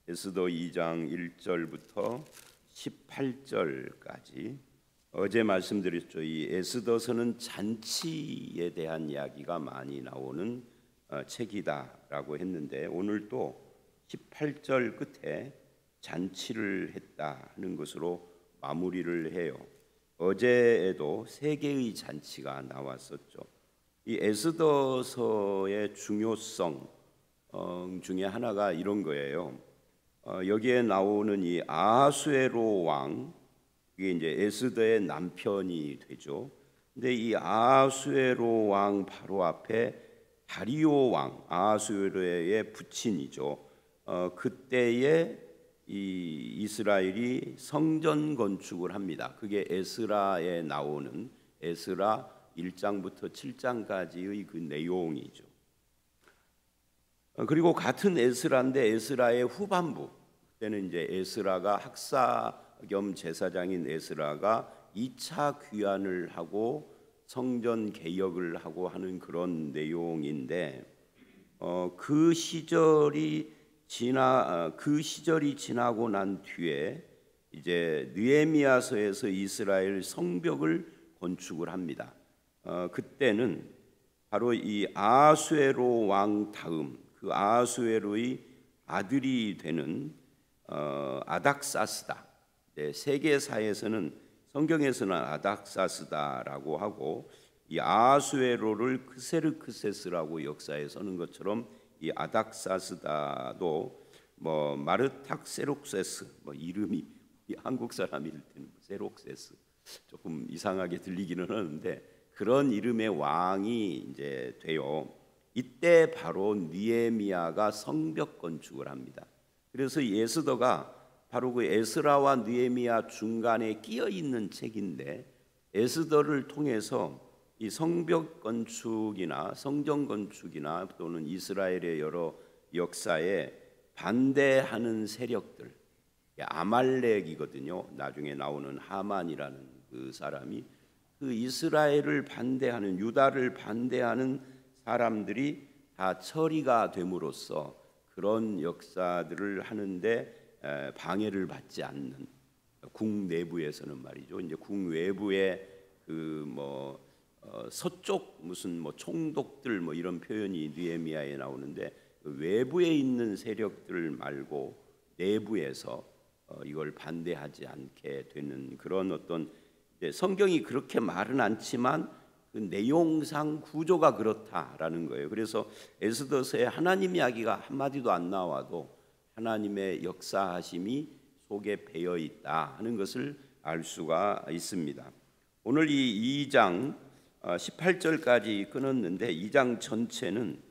에스더 2장 1절부터 18절까지 어제 말씀드렸죠. 이 에스더서는 잔치에 대한 이야기가 많이 나오는 책이다라고 했는데 오늘 또 18절 끝에 잔치를 했다 하는 것으로 마무리를 해요. 어제에도 세 개의 잔치가 나왔었죠. 이 에스더서의 중요성 중에 하나가 이런 거예요. 여기에 나오는 이 아하수에로 왕, 이게 이제 에스더의 남편이 되죠. 근데 이 아하수에로 왕 바로 앞에 다리오 왕, 아하수에로의 부친이죠. 그때에 이 이스라엘이 성전 건축을 합니다. 그게 에스라에 나오는 에스라 1장부터 7장까지의 그 내용이죠. 그리고 같은 에스라인데 에스라의 후반부, 그때는 이제 에스라가 학사 겸 제사장인 에스라가 2차 귀환을 하고 성전 개혁을 하고 하는 그런 내용인데 그 시절이 지나고 난 뒤에 이제 느헤미야서에서 이스라엘 성벽을 건축을 합니다. 그때는 바로 이 아하수에로 왕 다음 그 아하수에로의 아들이 되는 아닥사스다. 세계사에서는 성경에서는 아닥사스다라고 하고 이 아하수에로를 크세르크세스라고 역사에 쓰는 것처럼 이 아닥사스다도 뭐 마르탁세록세스 이름이 한국 사람일 때는 세록세스 조금 이상하게 들리기는 하는데 그런 이름의 왕이 이제 돼요. 이때 바로 느헤미야가 성벽 건축을 합니다. 그래서 에스더가 바로 그 에스라와 느헤미야 중간에 끼어 있는 책인데 에스더를 통해서 이 성벽 건축이나 성전 건축이나 또는 이스라엘의 여러 역사에 반대하는 세력들, 아말렉이거든요. 나중에 나오는 하만이라는 그 사람이 그 이스라엘을 반대하는 유다를 반대하는 사람들이 다 처리가 됨으로써 그런 역사들을 하는데 방해를 받지 않는 궁 내부에서는 말이죠. 이제 궁 외부에 그 서쪽 무슨 총독들 이런 표현이 느헤미야에 나오는데 그 외부에 있는 세력들 말고 내부에서 이걸 반대하지 않게 되는 그런 어떤 성경이 그렇게 말은 않지만 그 내용상 구조가 그렇다라는 거예요. 그래서 에스더서에 하나님 이야기가 한마디도 안 나와도 하나님의 역사하심이 속에 배어 있다 하는 것을 알 수가 있습니다. 오늘 이 2장 18절까지 끊었는데 2장 전체는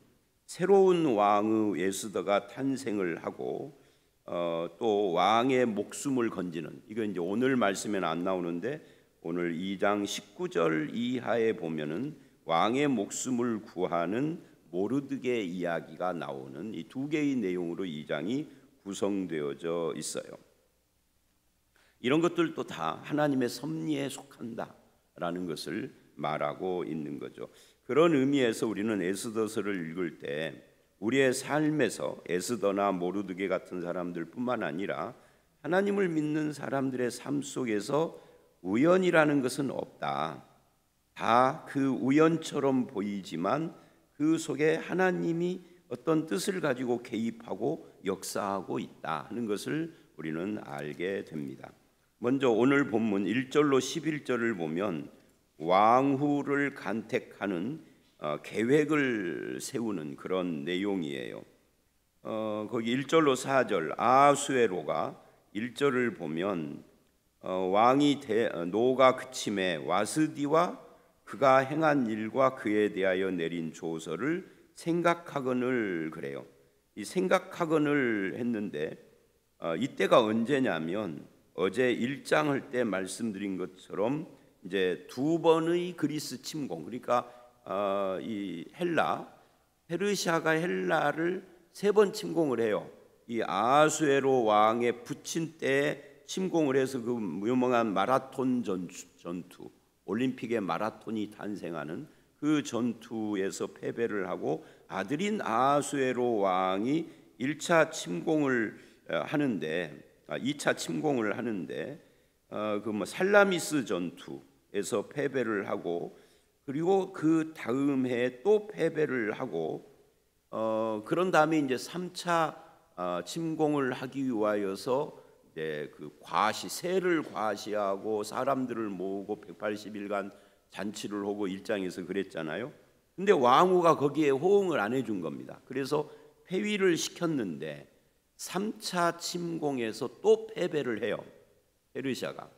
새로운 왕의 에스더가 탄생을 하고 또 왕의 목숨을 건지는, 이거 이제 오늘 말씀에는 안 나오는데 오늘 2장 19절 이하에 보면은 왕의 목숨을 구하는 모르드게 이야기가 나오는 이 두 개의 내용으로 2장이 구성되어져 있어요. 이런 것들도 다 하나님의 섭리에 속한다라는 것을 말하고 있는 거죠. 그런 의미에서 우리는 에스더서를 읽을 때 우리의 삶에서 에스더나 모르드게 같은 사람들뿐만 아니라 하나님을 믿는 사람들의 삶 속에서 우연이라는 것은 없다. 다 그 우연처럼 보이지만 그 속에 하나님이 어떤 뜻을 가지고 개입하고 역사하고 있다 하는 것을 우리는 알게 됩니다. 먼저 오늘 본문 1절로 11절을 보면 왕후를 간택하는 계획을 세우는 그런 내용이에요. 거기 1절로 4절 아하수에로가 1절을 보면 왕이 노가 그침에 와스디와 그가 행한 일과 그에 대하여 내린 조서를 생각하거늘 그래요. 이 생각하거늘 했는데 이때가 언제냐면 어제 1장 할 때 말씀드린 것처럼 이제 두 번의 그리스 침공, 그러니까 이 페르시아가 헬라를 세 번 침공을 해요. 이 아하수에로 왕의 부친 때에 침공을 해서 그 유명한 마라톤 전투, 올림픽의 마라톤이 탄생하는 그 전투에서 패배를 하고 아들인 아하수에로 왕이 1차 침공을 하는데 2차 침공을 하는데 그 뭐 살라미스 전투에서 패배를 하고 그리고 그 다음 해에 또 패배를 하고 그런 다음에 이제 3차 침공을 하기 위하여서 이제 그 세를 과시하고 사람들을 모으고 180일간 잔치를 하고 일장에서 그랬잖아요. 근데 왕후가 거기에 호응을 안 해준 겁니다. 그래서 폐위를 시켰는데 3차 침공에서 또 패배를 해요. 페르시아가.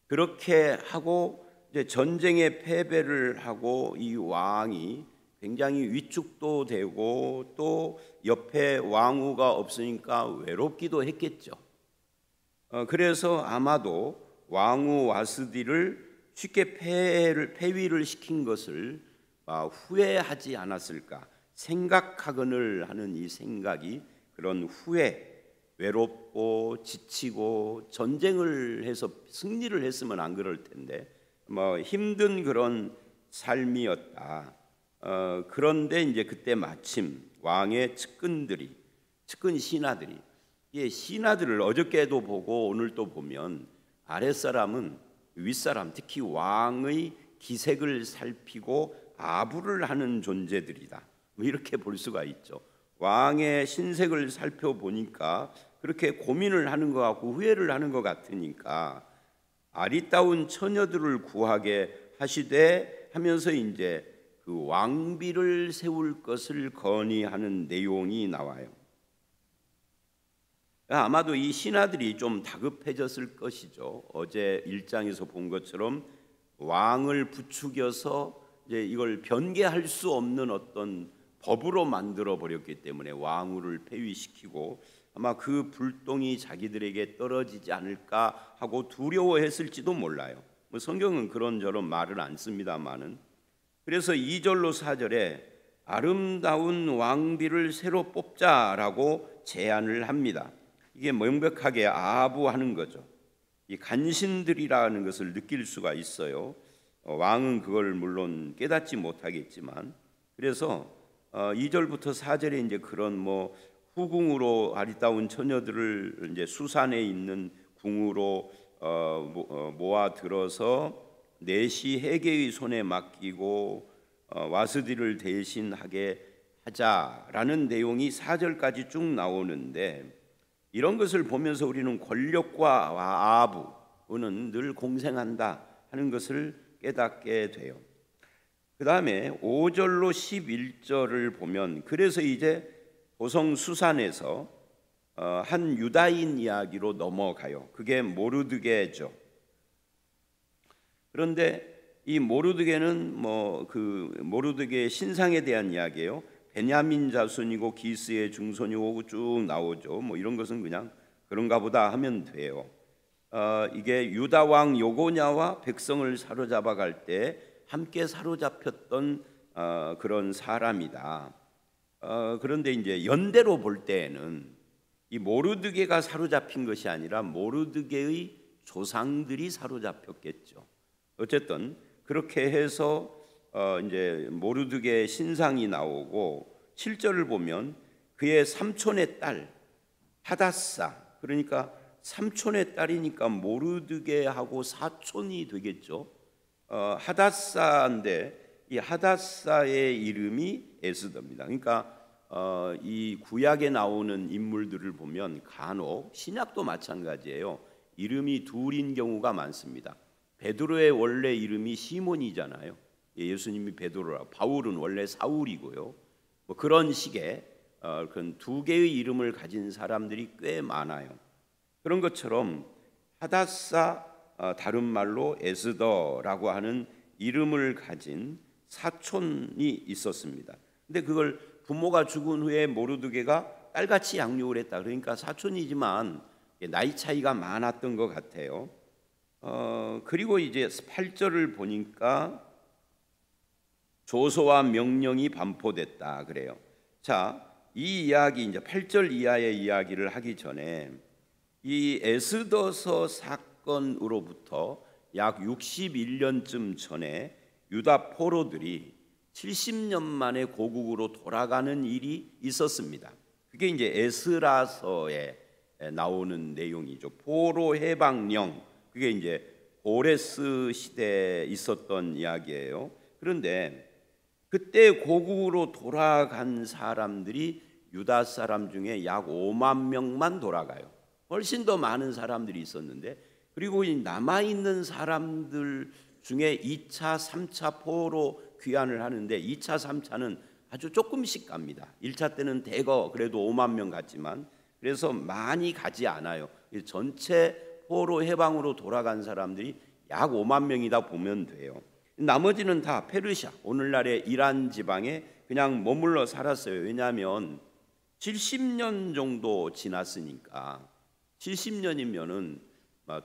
그렇게 하고 이제 전쟁에 패배를 하고 이 왕이 굉장히 위축도 되고 또 옆에 왕후가 없으니까 외롭기도 했겠죠. 그래서 아마도 왕후 와스디를 쉽게 폐위를 시킨 것을 후회하지 않았을까 생각하거늘 하는 이 생각이 그런 후회, 외롭고 지치고 전쟁을 해서 승리를 했으면 안 그럴 텐데 뭐 힘든 그런 삶이었다. 그런데 이제 그때 마침 왕의 측근 신하들이 신하들을 어저께도 보고 오늘 또 보면 아랫사람은 윗사람 특히 왕의 기색을 살피고 아부를 하는 존재들이다. 뭐 이렇게 볼 수가 있죠. 왕의 신색을 살펴보니까 그렇게 고민을 하는 것 같고 후회를 하는 것 같으니까 아리따운 처녀들을 구하게 하시되 하면서 이제 그 왕비를 세울 것을 건의하는 내용이 나와요. 아마도 이 신하들이 좀 다급해졌을 것이죠. 어제 1장에서 본 것처럼 왕을 부추겨서 이제 이걸 변개할 수 없는 어떤 법으로 만들어 버렸기 때문에 왕후를 폐위시키고 아마 그 불똥이 자기들에게 떨어지지 않을까 하고 두려워했을지도 몰라요. 뭐 성경은 그런저런 말을 안 씁니다만은 그래서 2절로 4절에 아름다운 왕비를 새로 뽑자라고 제안을 합니다. 이게 명백하게 아부하는 거죠. 이 간신들이라는 것을 느낄 수가 있어요. 왕은 그걸 물론 깨닫지 못하겠지만 그래서 2절부터 4절에 이제 그런 뭐 후궁으로 아리따운 처녀들을 이제 수산에 있는 궁으로 모아 들어서 내시 해계의 손에 맡기고 와스디를 대신하게 하자라는 내용이 4절까지 쭉 나오는데 이런 것을 보면서 우리는 권력과 아부는 늘 공생한다 하는 것을 깨닫게 돼요. 그 다음에 5절로 11절을 보면 그래서 이제 도성 수산에서 한 유다인 이야기로 넘어가요. 그게 모르드게죠. 그런데 이 모르드게는 뭐 그 모르드게의 신상에 대한 이야기예요. 베냐민 자손이고 기스의 중손이고 쭉 나오죠. 뭐 이런 것은 그냥 그런가 보다 하면 돼요. 이게 유다 왕 요고냐와 백성을 사로잡아 갈 때 함께 사로잡혔던 그런 사람이다. 그런데 이제 연대로 볼 때에는 이 모르드게가 사로잡힌 것이 아니라 모르드게의 조상들이 사로잡혔겠죠. 어쨌든 그렇게 해서 이제 모르드게의 신상이 나오고 7절을 보면 그의 삼촌의 딸 하다사, 그러니까 삼촌의 딸이니까 모르드게하고 사촌이 되겠죠. 하다사인데 이 하다사의 이름이 에스더입니다. 그러니까 이 구약에 나오는 인물들을 보면 간혹 신약도 마찬가지예요. 이름이 둘인 경우가 많습니다. 베드로의 원래 이름이 시몬이잖아요. 예수님이 베드로라, 바울은 원래 사울이고요. 뭐 그런 식의 그런 두 개의 이름을 가진 사람들이 꽤 많아요. 그런 것처럼 하다사, 다른 말로 에스더라고 하는 이름을 가진 사촌이 있었습니다. 근데 그걸 부모가 죽은 후에 모르드게가 딸같이 양육을 했다. 그러니까 사촌이지만 나이 차이가 많았던 것 같아요. 그리고 이제 8절을 보니까 조서와 명령이 반포됐다 그래요. 자, 이 이야기 이제 8절 이하의 이야기를 하기 전에 이 에스더서 사건으로부터 약 61년쯤 전에 유다 포로들이 70년 만에 고국으로 돌아가는 일이 있었습니다. 그게 이제 에스라서에 나오는 내용이죠. 포로 해방령, 그게 이제 고레스 시대에 있었던 이야기예요. 그런데 그때 고국으로 돌아간 사람들이 유다 사람 중에 약 5만 명만 돌아가요. 훨씬 더 많은 사람들이 있었는데, 그리고 이 남아있는 사람들 중에 2차, 3차 포로 귀환을 하는데 2차, 3차는 아주 조금씩 갑니다. 1차 때는 대거 그래도 5만 명 갔지만, 그래서 많이 가지 않아요. 전체 포로 해방으로 돌아간 사람들이 약 5만 명이다 보면 돼요. 나머지는 다 페르시아, 오늘날의 이란 지방에 그냥 머물러 살았어요. 왜냐하면 70년 정도 지났으니까, 70년이면은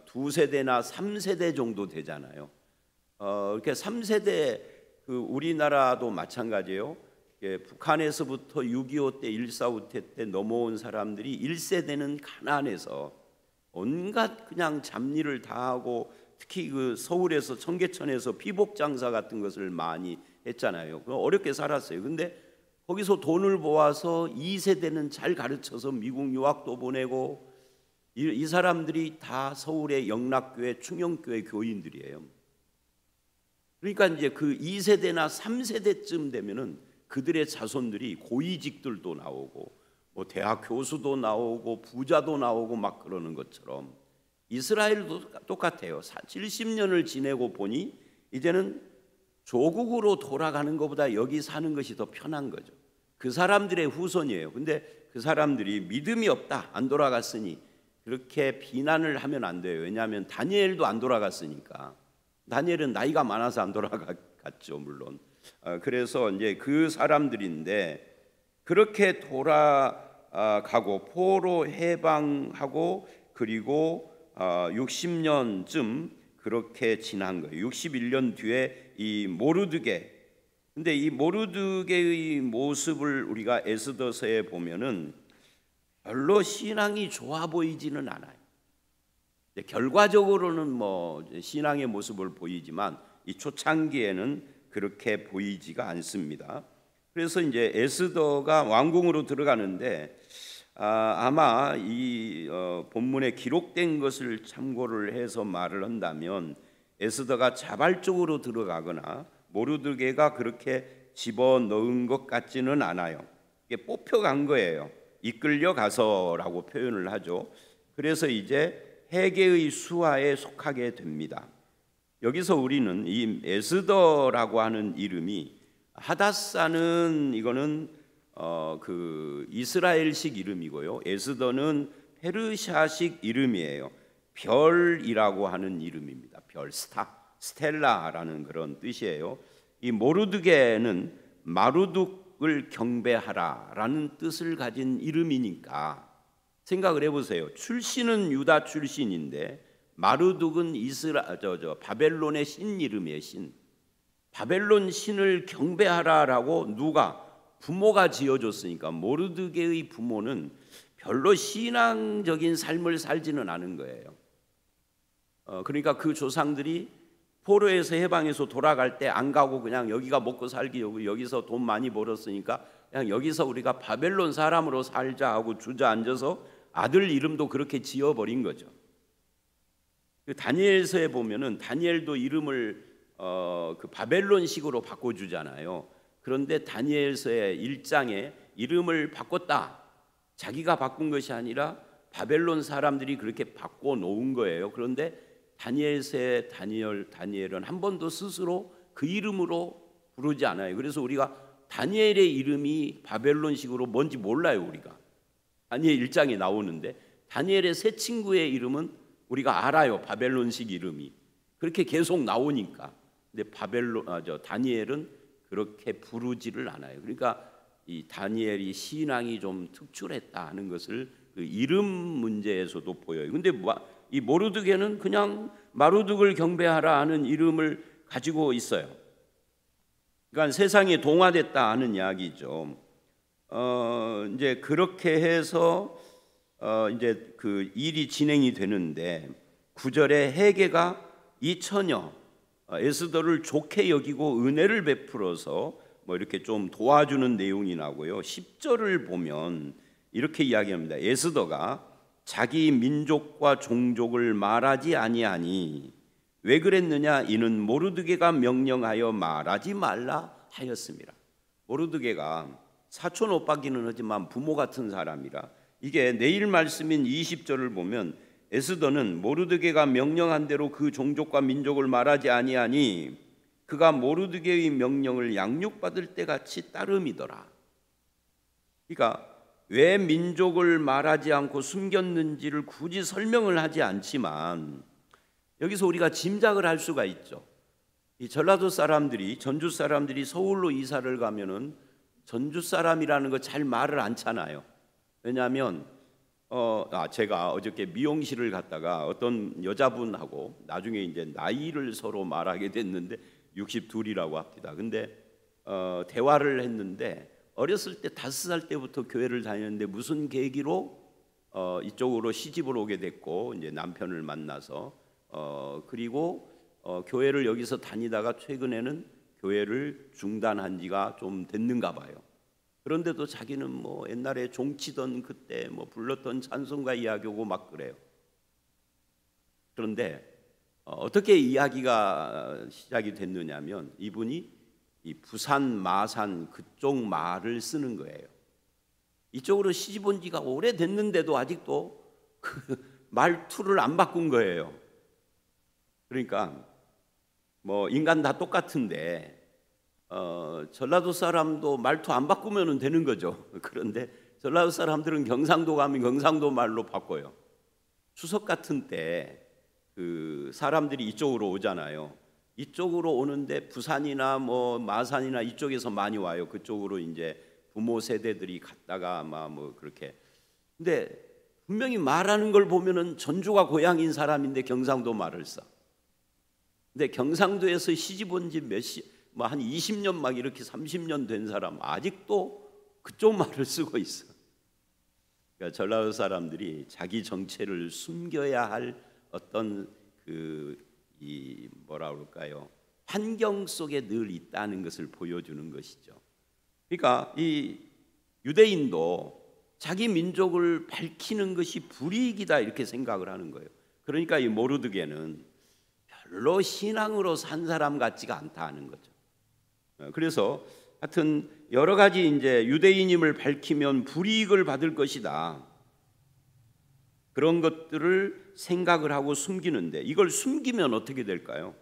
두 세대나 3세대 정도 되잖아요. 이렇게 3세대, 그 우리나라도 마찬가지예요. 북한에서부터 6.25 때, 1.4 때 넘어온 사람들이 1세대는 가난해서 온갖 그냥 잡일을 다 하고, 특히 그 서울에서 청계천에서 피복 장사 같은 것을 많이 했잖아요. 어렵게 살았어요. 근데 거기서 돈을 모아서 2세대는 잘 가르쳐서 미국 유학도 보내고, 이 사람들이 다 서울의 영락교회, 충영교회 교인들이에요. 그러니까 이제 그 2세대나 3세대쯤 되면은 그들의 자손들이 고위직들도 나오고, 뭐 대학 교수도 나오고, 부자도 나오고 막 그러는 것처럼 이스라엘도 똑같아요. 70년을 지내고 보니 이제는 조국으로 돌아가는 것보다 여기 사는 것이 더 편한 거죠. 그 사람들의 후손이에요. 근데 그 사람들이 믿음이 없다, 안 돌아갔으니, 그렇게 비난을 하면 안 돼요. 왜냐하면 다니엘도 안 돌아갔으니까. 다니엘은 나이가 많아서 안 돌아갔죠, 물론. 그래서 이제 그 사람들인데, 그렇게 돌아가고 포로 해방하고, 그리고 60년쯤 그렇게 지난 거예요. 61년 뒤에 이 모르드게. 근데 이 모르드게의 모습을 우리가 에스더서에 보면은 별로 신앙이 좋아 보이지는 않아요. 결과적으로는 뭐 신앙의 모습을 보이지만 이 초창기에는 그렇게 보이지가 않습니다. 그래서 이제 에스더가 왕궁으로 들어가는데, 아마 이 본문에 기록된 것을 참고를 해서 말을 한다면 에스더가 자발적으로 들어가거나 모르드게가 그렇게 집어넣은 것 같지는 않아요. 이게 뽑혀간 거예요. 이끌려 가서라고 표현을 하죠. 그래서 이제 해계의 수하에 속하게 됩니다. 여기서 우리는 이 에스더라고 하는 이름이, 하다사는 이거는 그 이스라엘식 이름이고요, 에스더는 페르시아식 이름이에요. 별이라고 하는 이름입니다. 별, 스텔라라는 그런 뜻이에요. 이 모르드게는 마루둑을 경배하라라는 뜻을 가진 이름이니까 생각을 해보세요. 출신은 유다 출신인데 마루둑은 바벨론의 신 이름이에요. 신. 바벨론 신을 경배하라라고 누가, 부모가 지어줬으니까 모르드게의 부모는 별로 신앙적인 삶을 살지는 않은 거예요. 그러니까 그 조상들이 포로에서 해방해서 돌아갈 때 안 가고 그냥 여기가 먹고 살기, 여기서 돈 많이 벌었으니까 그냥 여기서 우리가 바벨론 사람으로 살자 하고 주저앉아서 아들 이름도 그렇게 지어버린 거죠. 그 다니엘서에 보면은 다니엘도 이름을 그 바벨론식으로 바꿔주잖아요. 그런데 다니엘서의 1장에 이름을 바꿨다, 자기가 바꾼 것이 아니라 바벨론 사람들이 그렇게 바꿔놓은 거예요. 그런데 다니엘서의 다니엘은 한 번도 스스로 그 이름으로 부르지 않아요. 그래서 우리가 다니엘의 이름이 바벨론식으로 뭔지 몰라요. 우리가 다니엘 1장에 나오는데 다니엘의 세 친구의 이름은 우리가 알아요. 바벨론식 이름이 그렇게 계속 나오니까. 근데 다니엘은 그렇게 부르지를 않아요. 그러니까 이 다니엘이 신앙이 좀 특출했다 하는 것을 그 이름 문제에서도 보여요. 근데 이 모르드게는 그냥 마루둑을 경배하라 하는 이름을 가지고 있어요. 그러니까 세상에 동화됐다 하는 이야기죠. 이제 그렇게 해서 이제 그 일이 진행이 되는데 9절에 해계가 이 처녀 에스더를 좋게 여기고 은혜를 베풀어서 뭐 이렇게 좀 도와주는 내용이 나고요. 10절을 보면 이렇게 이야기합니다. 에스더가 자기 민족과 종족을 말하지 아니하니 왜 그랬느냐? 이는 모르드게가 명령하여 말하지 말라 하였습니다. 모르드게가 사촌 오빠기는 하지만 부모 같은 사람이라. 이게 내일 말씀인 20절을 보면 에스더는 모르드게가 명령한 대로 그 종족과 민족을 말하지 아니하니 그가 모르드게의 명령을 양육받을 때 같이 따름이더라. 그러니까 왜 민족을 말하지 않고 숨겼는지를 굳이 설명을 하지 않지만 여기서 우리가 짐작을 할 수가 있죠. 이 전라도 사람들이, 전주 사람들이 서울로 이사를 가면은 전주 사람이라는 거 잘 말을 않잖아요. 왜냐하면 제가 어저께 미용실을 갔다가 어떤 여자분하고 나중에 이제 나이를 서로 말하게 됐는데 62이라고 합니다. 근데 대화를 했는데 어렸을 때 5살 때부터 교회를 다녔는데 무슨 계기로 이쪽으로 시집을 오게 됐고 이제 남편을 만나서 그리고 교회를 여기서 다니다가 최근에는 교회를 중단한 지가 좀 됐는가 봐요. 그런데도 자기는 뭐 옛날에 종치던 그때 뭐 불렀던 찬송가 이야기하고 막 그래요. 그런데 어떻게 이야기가 시작이 됐느냐면 이분이 이 부산, 마산 그쪽 말을 쓰는 거예요. 이쪽으로 시집 온 지가 오래됐는데도 아직도 그 말투를 안 바꾼 거예요. 그러니까 뭐 인간 다 똑같은데 전라도 사람도 말투 안 바꾸면 되는 거죠. 그런데 전라도 사람들은 경상도 가면 경상도 말로 바꿔요. 추석 같은 때 그 사람들이 이쪽으로 오잖아요. 이쪽으로 오는데 부산이나 뭐 마산이나 이쪽에서 많이 와요. 그쪽으로 이제 부모 세대들이 갔다가 아마 뭐 그렇게. 근데 분명히 말하는 걸 보면은 전주가 고향인 사람인데 경상도 말을 써. 근데 경상도에서 시집 온 지 뭐 한 20년 막 이렇게 30년 된 사람 아직도 그쪽 말을 쓰고 있어. 그러니까 전라도 사람들이 자기 정체를 숨겨야 할 어떤 이 뭐라 그럴까요? 환경 속에 늘 있다는 것을 보여주는 것이죠. 그러니까 이 유대인도 자기 민족을 밝히는 것이 불이익이다 이렇게 생각을 하는 거예요. 그러니까 이 모르드게는 별로 신앙으로 산 사람 같지가 않다 하는 거죠. 그래서 하여튼 여러 가지 이제 유대인임을 밝히면 불이익을 받을 것이다. 그런 것들을 생각을 하고 숨기는데 이걸 숨기면 어떻게 될까요?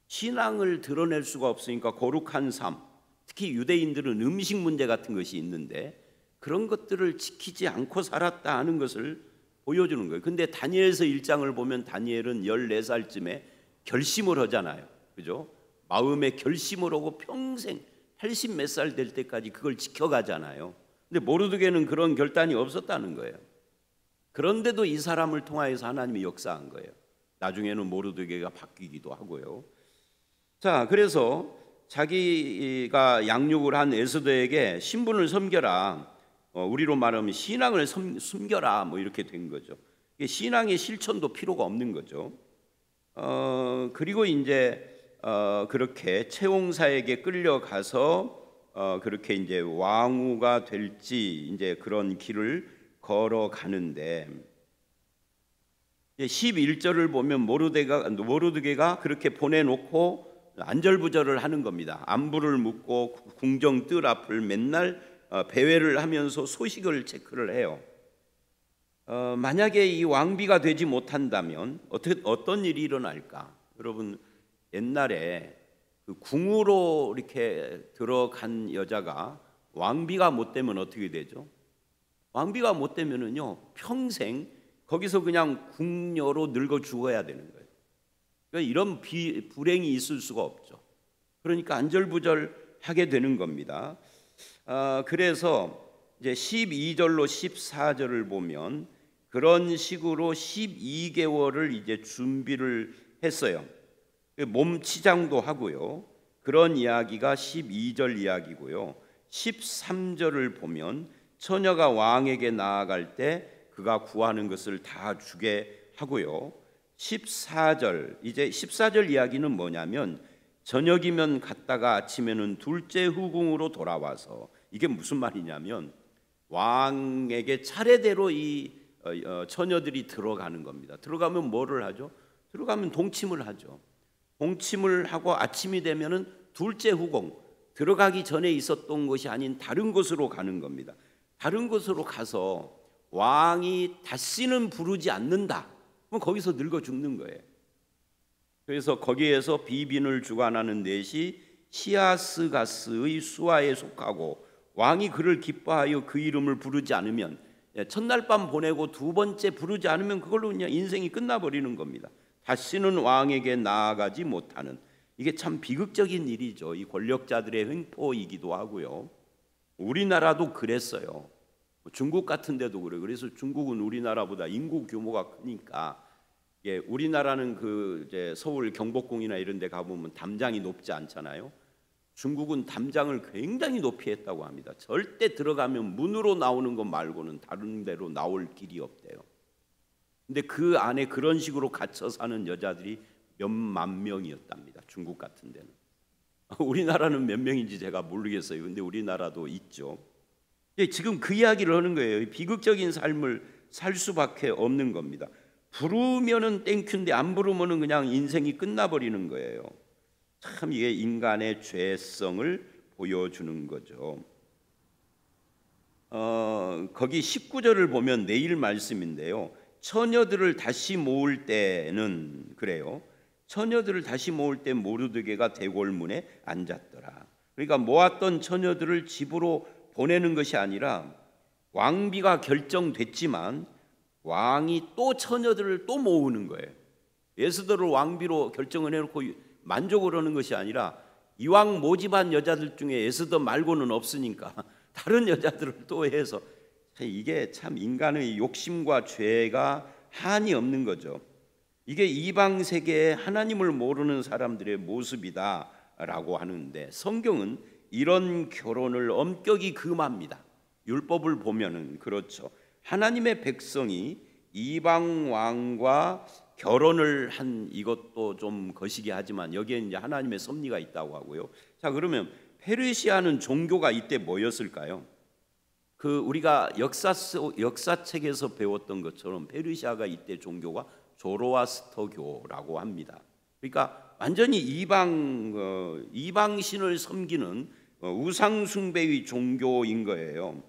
신앙을 드러낼 수가 없으니까 거룩한 삶, 특히 유대인들은 음식 문제 같은 것이 있는데 그런 것들을 지키지 않고 살았다 하는 것을 보여주는 거예요. 근데 다니엘서 1장을 보면 다니엘은 14살쯤에 결심을 하잖아요. 그죠? 마음에 결심을 하고 평생 80 몇 살 될 때까지 그걸 지켜가잖아요. 근데 모르드게는 그런 결단이 없었다는 거예요. 그런데도 이 사람을 통하여서 하나님이 역사한 거예요. 나중에는 모르드게가 바뀌기도 하고요. 자, 그래서 자기가 양육을 한 에스더에게 신분을 섬겨라. 우리로 말하면 신앙을 숨겨라. 뭐 이렇게 된 거죠. 신앙의 실천도 필요가 없는 거죠. 그리고 이제 그렇게 채용사에게 끌려가서 그렇게 이제 왕후가 될지 이제 그런 길을 걸어가는데 11절을 보면 모르드게가 그렇게 보내놓고 안절부절을 하는 겁니다. 안부를 묻고 궁정 뜰 앞을 맨날 배회를 하면서 소식을 체크를 해요. 만약에 이 왕비가 되지 못한다면 어떤 일이 일어날까? 여러분 옛날에 그 궁으로 이렇게 들어간 여자가 왕비가 못 되면 어떻게 되죠? 왕비가 못 되면은요 평생 거기서 그냥 궁녀로 늙어 죽어야 되는 거예요. 그러니까 이런 불행이 있을 수가 없죠. 그러니까 안절부절하게 되는 겁니다. 그래서 이제 12절로 14절을 보면 그런 식으로 12개월을 이제 준비를 했어요. 몸 치장도 하고요. 그런 이야기가 12절 이야기고요. 13절을 보면 처녀가 왕에게 나아갈 때 그가 구하는 것을 다 주게 하고요. 14절, 이제 14절 이야기는 뭐냐면 저녁이면 갔다가 아침에는 둘째 후궁으로 돌아와서, 이게 무슨 말이냐면 왕에게 차례대로 이 처녀들이 들어가는 겁니다. 들어가면 뭐를 하죠? 들어가면 동침을 하죠. 동침을 하고 아침이 되면은 둘째 후궁, 들어가기 전에 있었던 것이 아닌 다른 곳으로 가는 겁니다. 다른 곳으로 가서 왕이 다시는 부르지 않는다. 그럼 거기서 늙어 죽는 거예요. 그래서 거기에서 비빈을 주관하는 넷이 시아스가스의 수하에 속하고 왕이 그를 기뻐하여 그 이름을 부르지 않으면, 첫날 밤 보내고 두 번째 부르지 않으면 그걸로 그냥 인생이 끝나버리는 겁니다. 다시는 왕에게 나아가지 못하는, 이게 참 비극적인 일이죠. 이 권력자들의 횡포이기도 하고요. 우리나라도 그랬어요. 중국 같은 데도 그래요. 그래서 중국은 우리나라보다 인구 규모가 크니까, 우리나라는 그 이제 서울 경복궁이나 이런 데 가보면 담장이 높지 않잖아요. 중국은 담장을 굉장히 높이 했다고 합니다. 절대 들어가면 문으로 나오는 것 말고는 다른 데로 나올 길이 없대요. 근데 그 안에 그런 식으로 갇혀 사는 여자들이 몇만 명이었답니다. 중국 같은 데는. 우리나라는 몇 명인지 제가 모르겠어요. 근데 우리나라도 있죠. 지금 그 이야기를 하는 거예요. 비극적인 삶을 살 수밖에 없는 겁니다. 부르면은 땡큐인데 안 부르면은 그냥 인생이 끝나버리는 거예요. 참 이게 인간의 죄성을 보여주는 거죠. 거기 19절을 보면 내일 말씀인데요. 처녀들을 다시 모을 때는 그래요. 처녀들을 다시 모을 때 모르드게가 대궐문에 앉았더라. 그러니까 모았던 처녀들을 집으로 보내는 것이 아니라 왕비가 결정됐지만 왕이 또 처녀들을 또 모으는 거예요. 에스더를 왕비로 결정을 해놓고 만족을 하는 것이 아니라 이왕 모집한 여자들 중에 에스더 말고는 없으니까 다른 여자들을 또 해서, 이게 참 인간의 욕심과 죄가 한이 없는 거죠. 이게 이방 세계에 하나님을 모르는 사람들의 모습이다라고 하는데, 성경은 이런 결혼을 엄격히 금합니다. 율법을 보면은 그렇죠. 하나님의 백성이 이방 왕과 결혼을 한 이것도 좀 거시기 하지만 여기에 이제 하나님의 섭리가 있다고 하고요. 자, 그러면 페르시아는 종교가 이때 뭐였을까요? 우리가 역사책에서 배웠던 것처럼 페르시아가 이때 종교가 조로아스터교라고 합니다. 그러니까 완전히 이방 신을 섬기는 우상 숭배의 종교인 거예요.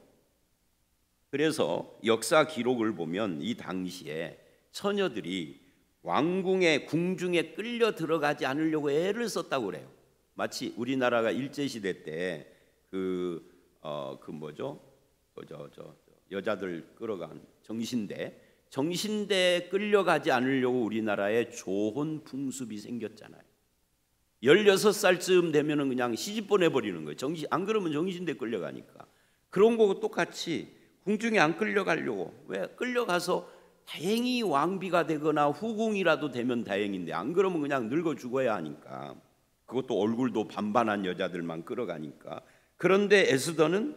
그래서 역사 기록을 보면 이 당시에 처녀들이 왕궁의 궁중에 끌려 들어가지 않으려고 애를 썼다고 그래요. 마치 우리나라가 일제시대 때 여자들 끌어간 정신대 끌려가지 않으려고 우리나라에 조혼 풍습이 생겼잖아요. 16살쯤 되면은 그냥 시집 보내버리는 거예요. 안 그러면 정신대 끌려가니까. 그런 거고 똑같이 궁중에 안 끌려가려고, 왜 끌려가서 다행히 왕비가 되거나 후궁이라도 되면 다행인데 안 그러면 그냥 늙어 죽어야 하니까, 그것도 얼굴도 반반한 여자들만 끌어가니까. 그런데 에스더는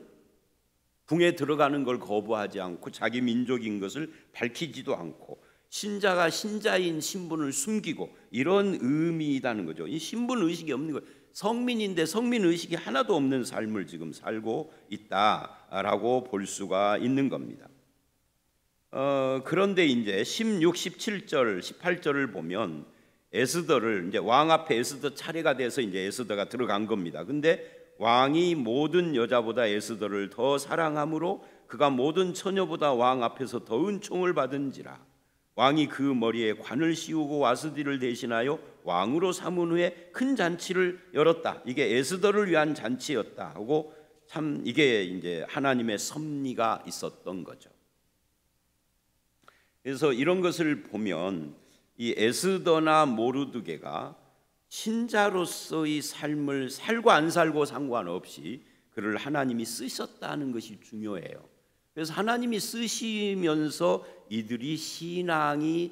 궁에 들어가는 걸 거부하지 않고 자기 민족인 것을 밝히지도 않고 신자가 신자인 신분을 숨기고, 이런 의미라는 거죠. 이 신분 의식이 없는 거예요. 성민인데 성민 의식이 하나도 없는 삶을 지금 살고 있다라고 볼 수가 있는 겁니다. 그런데 이제 16, 17절, 18절을 보면 에스더를 이제 왕 앞에 에스더 차례가 돼서 이제 에스더가 들어간 겁니다. 근데 왕이 모든 여자보다 에스더를 더 사랑함으로 그가 모든 처녀보다 왕 앞에서 더 은총을 받은지라. 왕이 그 머리에 관을 씌우고 와스디를 대신하여 왕으로 삼은 후에 큰 잔치를 열었다. 이게 에스더를 위한 잔치였다 하고, 참 이게 이제 하나님의 섭리가 있었던 거죠. 그래서 이런 것을 보면 이 에스더나 모르드게가 신자로서의 삶을 살고 안 살고 상관없이 그를 하나님이 쓰셨다는 것이 중요해요. 그래서 하나님이 쓰시면서 이들이 신앙이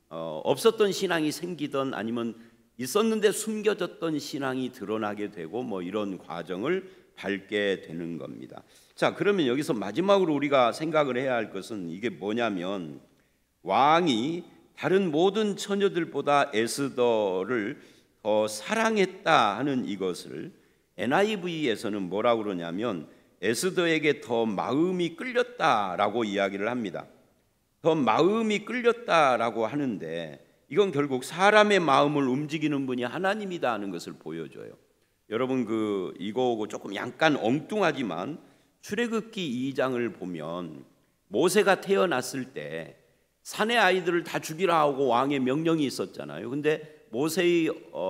없었던 신앙이 생기던, 아니면 있었는데 숨겨졌던 신앙이 드러나게 되고 뭐 이런 과정을 밟게 되는 겁니다. 자, 그러면 여기서 마지막으로 우리가 생각을 해야 할 것은 이게 뭐냐면, 왕이 다른 모든 처녀들보다 에스더를 더 사랑했다 하는 이것을 NIV에서는 뭐라고 그러냐면 에스더에게 더 마음이 끌렸다라고 이야기를 합니다. 더 마음이 끌렸다라고 하는데 이건 결국 사람의 마음을 움직이는 분이 하나님이다 하는 것을 보여줘요. 여러분 이거하고 조금 약간 엉뚱하지만 출애굽기 2장을 보면 모세가 태어났을 때 산의 아이들을 다 죽이라 하고 왕의 명령이 있었잖아요. 근데 모세의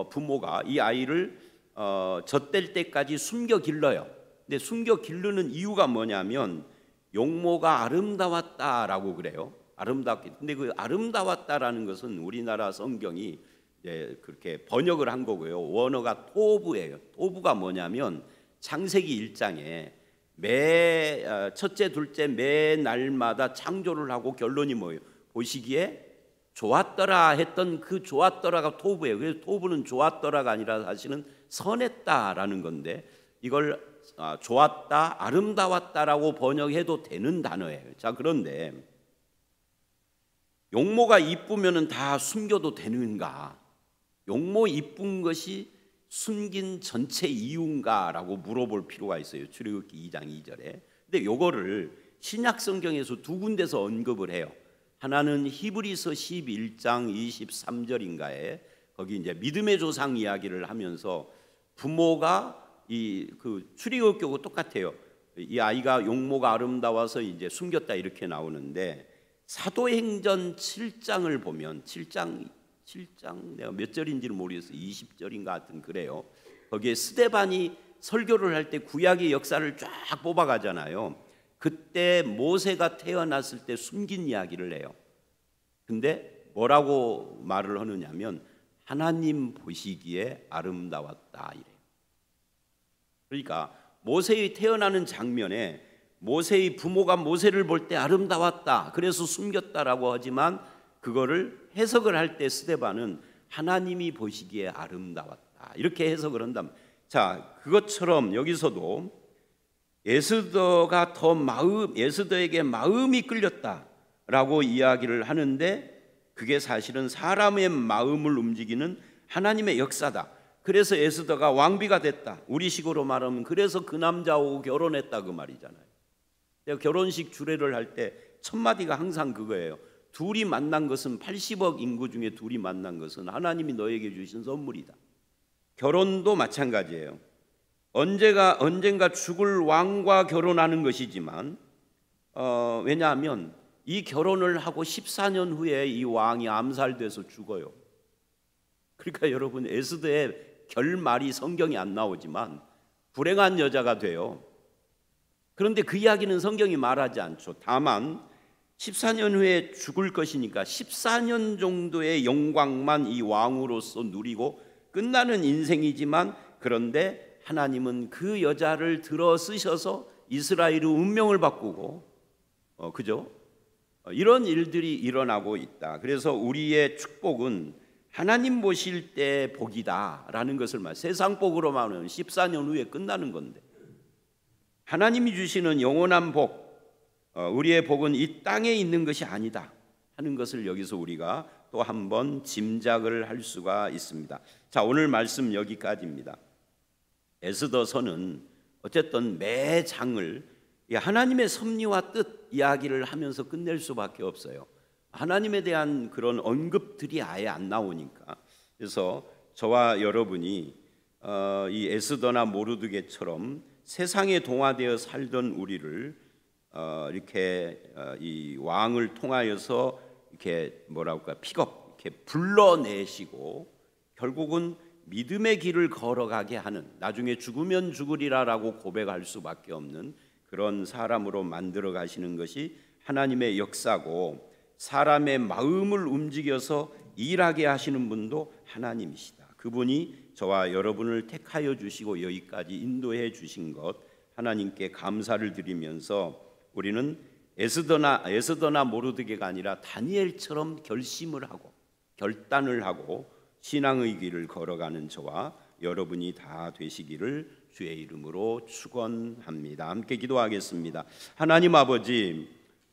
부모가 이 아이를 젖될 때까지 숨겨 길러요. 근데 숨겨 기르는 이유가 뭐냐면 용모가 아름다웠다라고 그래요. 아름답게. 근데 그 아름다웠다라는 것은 우리나라 성경이 그렇게 번역을 한 거고요. 원어가 토부예요. 토부가 뭐냐면 창세기 1장에 매 첫째 둘째 매 날마다 창조를 하고 결론이 뭐예요? 보시기에 좋았더라 했던 그 좋았더라가 토부예요. 그래서 토부는 좋았더라가 아니라 사실은 선했다라는 건데 이걸 좋았다, 아름다웠다라고 번역해도 되는 단어예요. 자, 그런데 용모가 이쁘면은 다 숨겨도 되는가? 용모 이쁜 것이 숨긴 전체 이유인가라고 물어볼 필요가 있어요. 출애굽기 2장 2절에. 근데 요거를 신약 성경에서 두 군데서 언급을 해요. 하나는 히브리서 11장 23절인가에 거기 이제 믿음의 조상 이야기를 하면서 부모가 출애굽기하고 똑같아요. 이 아이가 용모가 아름다워서 이제 숨겼다 이렇게 나오는데 사도행전 7장을 보면 7장 내가 몇 절인지는 모르겠어요. 20절인가 하여튼 그래요. 거기에 스데반이 설교를 할 때 구약의 역사를 쫙 뽑아가잖아요. 그때 모세가 태어났을 때 숨긴 이야기를 해요. 근데 뭐라고 말을 하느냐면 하나님 보시기에 아름다웠다 이래요. 그러니까 모세의 태어나는 장면에 모세의 부모가 모세를 볼 때 아름다웠다 그래서 숨겼다라고 하지만 그거를 해석을 할 때 스데반은 하나님이 보시기에 아름다웠다 이렇게 해석을 한다면 자 그것처럼 여기서도 에스더에게 마음이 끌렸다라고 이야기를 하는데 그게 사실은 사람의 마음을 움직이는 하나님의 역사다. 그래서 에스더가 왕비가 됐다. 우리식으로 말하면 그래서 그 남자하고 결혼했다 그 말이잖아요. 내가 결혼식 주례를 할 때 첫 마디가 항상 그거예요. 둘이 만난 것은 80억 인구 중에 둘이 만난 것은 하나님이 너에게 주신 선물이다. 결혼도 마찬가지예요. 언젠가 죽을 왕과 결혼하는 것이지만 왜냐하면 이 결혼을 하고 14년 후에 이 왕이 암살돼서 죽어요. 그러니까 여러분 에스더의 결말이 성경이 안 나오지만 불행한 여자가 돼요. 그런데 그 이야기는 성경이 말하지 않죠. 다만 14년 후에 죽을 것이니까 14년 정도의 영광만 이 왕으로서 누리고 끝나는 인생이지만 그런데 하나님은 그 여자를 들어 쓰셔서 이스라엘의 운명을 바꾸고 그죠? 이런 일들이 일어나고 있다. 그래서 우리의 축복은 하나님 보실 때 복이다라는 것을 세상 복으로 말하면 14년 후에 끝나는 건데 하나님이 주시는 영원한 복 우리의 복은 이 땅에 있는 것이 아니다 하는 것을 여기서 우리가 또 한번 짐작을 할 수가 있습니다. 자, 오늘 말씀 여기까지입니다. 에스더서는 어쨌든 매 장을 하나님의 섭리와 뜻 이야기를 하면서 끝낼 수밖에 없어요. 하나님에 대한 그런 언급들이 아예 안 나오니까. 그래서 저와 여러분이 이 에스더나 모르드게처럼 세상에 동화되어 살던 우리를 이렇게 이 왕을 통하여서 이렇게 이렇게 불러내시고 결국은 믿음의 길을 걸어가게 하는 나중에 죽으면 죽으리라라고 고백할 수밖에 없는 그런 사람으로 만들어 가시는 것이 하나님의 역사고 사람의 마음을 움직여서 일하게 하시는 분도 하나님이시다. 그분이 저와 여러분을 택하여 주시고 여기까지 인도해 주신 것 하나님께 감사를 드리면서 우리는 에스더나 모르드게가 아니라 다니엘처럼 결심을 하고 결단을 하고 신앙의 길을 걸어가는 저와 여러분이 다 되시기를 주의 이름으로 축원합니다. 함께 기도하겠습니다. 하나님 아버지,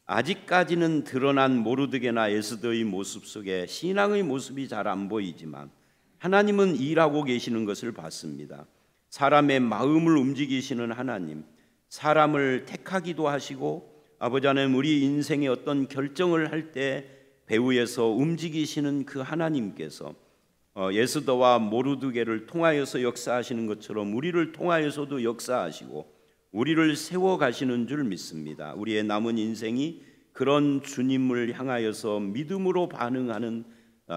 아직까지는 드러난 모르드게나 에스더의 모습 속에 신앙의 모습이 잘 안 보이지만 하나님은 일하고 계시는 것을 봤습니다. 사람의 마음을 움직이시는 하나님, 사람을 택하기도 하시고 아버지 하나님 우리 인생의 어떤 결정을 할 때 배후에서 움직이시는 그 하나님께서 예스더와 모르드게를 통하여서 역사하시는 것처럼 우리를 통하여서도 역사하시고 우리를 세워가시는 줄 믿습니다. 우리의 남은 인생이 그런 주님을 향하여서 믿음으로 반응하는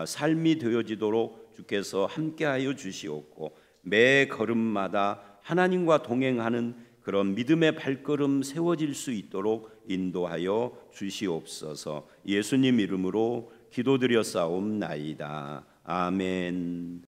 삶이 되어지도록 주께서 함께하여 주시옵고 매 걸음마다 하나님과 동행하는 그런 믿음의 발걸음 세워질 수 있도록 인도하여 주시옵소서. 예수님 이름으로 기도드렸사옵나이다. 아멘.